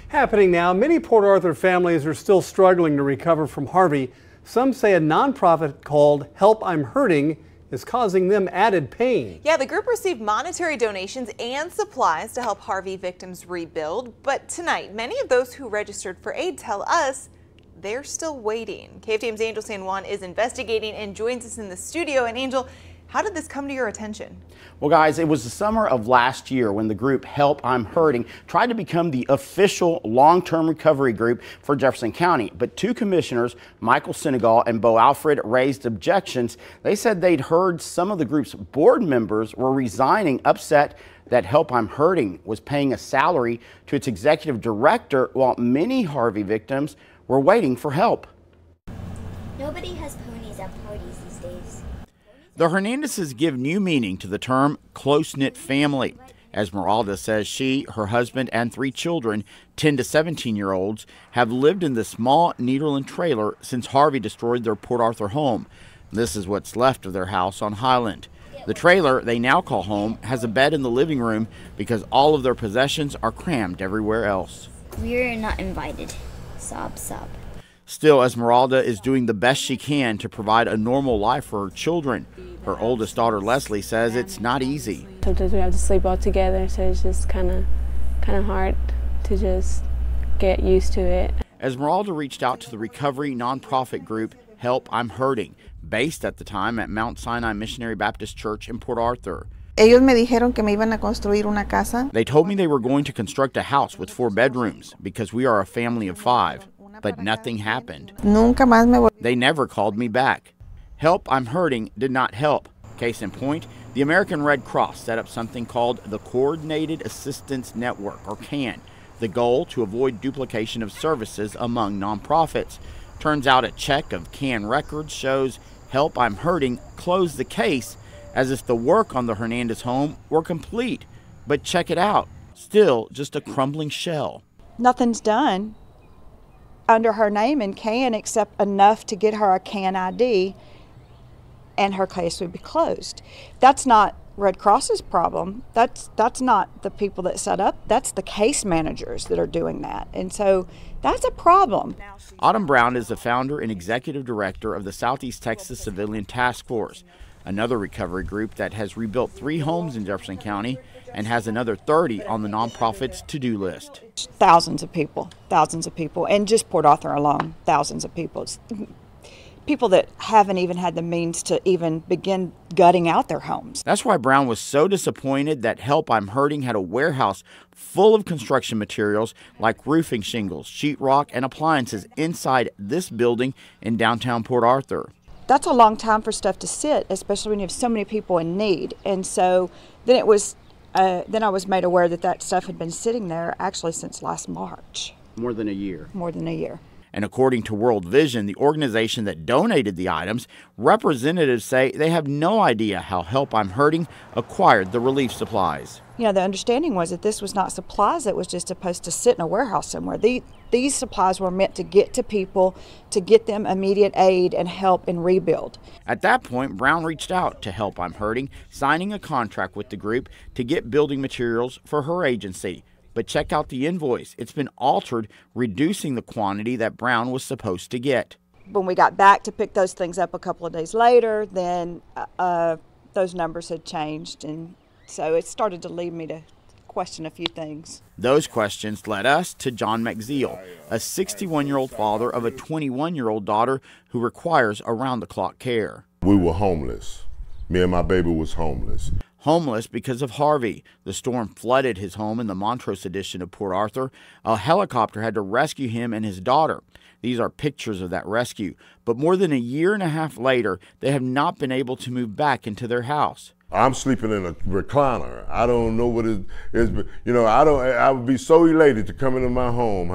Happening now, many Port Arthur families are still struggling to recover from Harvey. Some say a nonprofit called Help I'm Hurting is causing them added pain. Yeah, the group received monetary donations and supplies to help Harvey victims rebuild. But tonight, many of those who registered for aid tell us they're still waiting. KFTM's Angel San Juan is investigating and joins us in the studio. And Angel, how did this come to your attention? Well, guys, it was the summer of last year when the group Help I'm Hurting tried to become the official long-term recovery group for Jefferson County. But two commissioners, Michael Senegal and Bo Alfred, raised objections. They said they'd heard some of the group's board members were resigning, upset that Help I'm Hurting was paying a salary to its executive director while many Harvey victims were waiting for help. Nobody has ponies at parties these days. The Hernandezes give new meaning to the term close-knit family. Esmeralda says she, her husband, and 3 children, 10 to 17-year-olds, have lived in this small Nederland trailer since Harvey destroyed their Port Arthur home. This is what's left of their house on Highland. The trailer they now call home has a bed in the living room because all of their possessions are crammed everywhere else. We're not invited. Sob, sob. Still, Esmeralda is doing the best she can to provide a normal life for her children. Her oldest daughter, Leslie, says it's not easy. Sometimes we have to sleep all together, so it's just kind of hard to just get used to it. Esmeralda reached out to the recovery nonprofit group Help I'm Hurting, based at the time at Mount Sinai Missionary Baptist Church in Port Arthur. Ellos me dijeron que me iban a construir una casa. They told me they were going to construct a house with 4 bedrooms because we are a family of 5. But nothing happened. Nunca más me They never called me back. Help I'm Hurting did not help. Case in point, the American Red Cross set up something called the Coordinated Assistance Network, or CAN. The goal to avoid duplication of services among nonprofits. Turns out a check of CAN records shows Help I'm Hurting closed the case as if the work on the Hernandez home were complete. But check it out, still just a crumbling shell. Nothing's done under her name in CAN except enough to get her a CAN ID, and her case would be closed. That's not Red Cross's problem. That's not the people that set up. That's the case managers that are doing that. And so that's a problem. Autumn Brown is the founder and executive director of the Southeast Texas Civilian Task Force, another recovery group that has rebuilt 3 homes in Jefferson County and has another 30 on the nonprofit's to-do list. Thousands of people, and just Port Arthur alone, thousands of people. It's people that haven't even had the means to even begin gutting out their homes. That's why Brown was so disappointed that Help I'm Hurting had a warehouse full of construction materials like roofing shingles, sheetrock, and appliances inside this building in downtown Port Arthur. That's a long time for stuff to sit, especially when you have so many people in need. And so then I was made aware that stuff had been sitting there actually since last March. More than a year. More than a year. And according to World Vision, the organization that donated the items, representatives say they have no idea how Help I'm Hurting acquired the relief supplies. You know, the understanding was that this was not supplies that was just supposed to sit in a warehouse somewhere. These supplies were meant to get to people, to get them immediate aid and help and rebuild. At that point, Brown reached out to Help I'm Hurting, signing a contract with the group to get building materials for her agency. But check out the invoice. It's been altered, reducing the quantity that Brown was supposed to get. When we got back to pick those things up a couple of days later, then those numbers had changed, and so it started to lead me to question a few things. Those questions led us to John McZeal, a 61-year-old father of a 21-year-old daughter who requires around-the-clock care. We were homeless. Me and my baby was homeless. Homeless because of Harvey. The storm flooded his home in the Montrose edition of Port Arthur. A helicopter had to rescue him and his daughter. These are pictures of that rescue. But more than a year and a half later, they have not been able to move back into their house. I'm sleeping in a recliner. I don't know what it is, but you know, I would be so elated to come into my home,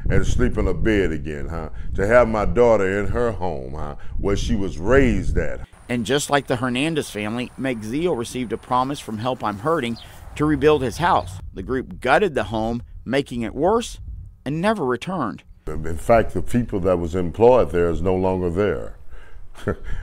and sleep in a bed again, to have my daughter in her home, where she was raised at. And just like the Hernandez family, McZeal received a promise from Help I'm Hurting to rebuild his house. The group gutted the home, making it worse, and never returned. In fact, the people that was employed there is no longer there.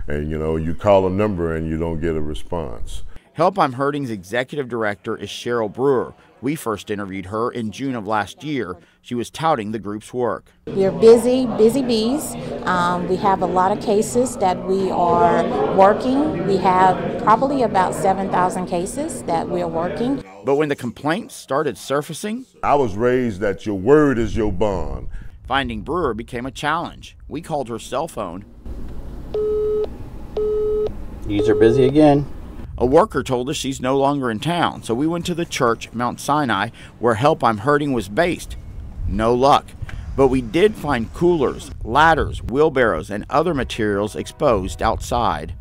And you know, you call a number and you don't get a response. Help I'm Hurting's executive director is Cheryl Brewer. We first interviewed her in June of last year. She was touting the group's work. We're busy bees. We have a lot of cases that we are working. We have probably about 7,000 cases that we are working. But when the complaints started surfacing, I was raised that your word is your bond. finding Brewer became a challenge. We called her cell phone. User busy again. A worker told us she's no longer in town, so we went to the church, Mount Sinai, where Help I'm Hurting was based. No luck. But we did find coolers, ladders, wheelbarrows, and other materials exposed outside.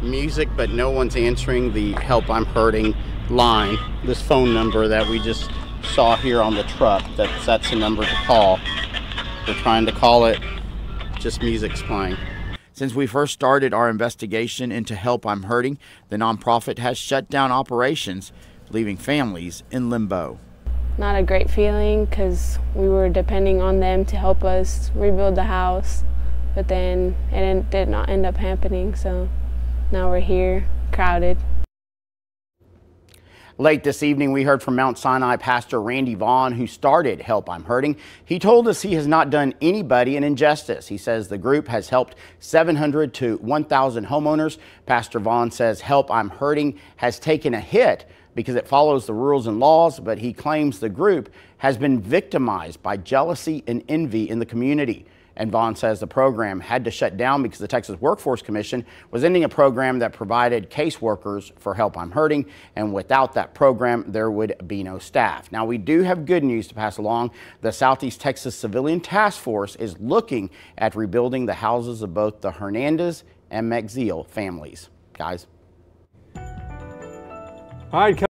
Music, but no one's answering the Help I'm Hurting line. This phone number that we just saw here on the truck, that's the number to call. They're trying to call it, just music's playing. Since we first started our investigation into Help I'm Hurting, the nonprofit has shut down operations, leaving families in limbo. Not a great feeling because we were depending on them to help us rebuild the house, but then it did not end up happening, so now we're here, crowded. Late this evening, we heard from Mount Sinai Pastor Randy Vaughn, who started Help I'm Hurting. He told us he has not done anybody an injustice. He says the group has helped 700 to 1,000 homeowners. Pastor Vaughn says Help I'm Hurting has taken a hit because it follows the rules and laws, but he claims the group has been victimized by jealousy and envy in the community. And Vaughn says the program had to shut down because the Texas Workforce Commission was ending a program that provided caseworkers for Help I'm Hurting, and without that program, there would be no staff. Now, we do have good news to pass along. The Southeast Texas Civilian Task Force is looking at rebuilding the houses of both the Hernandez and McZeal families. Guys. All right.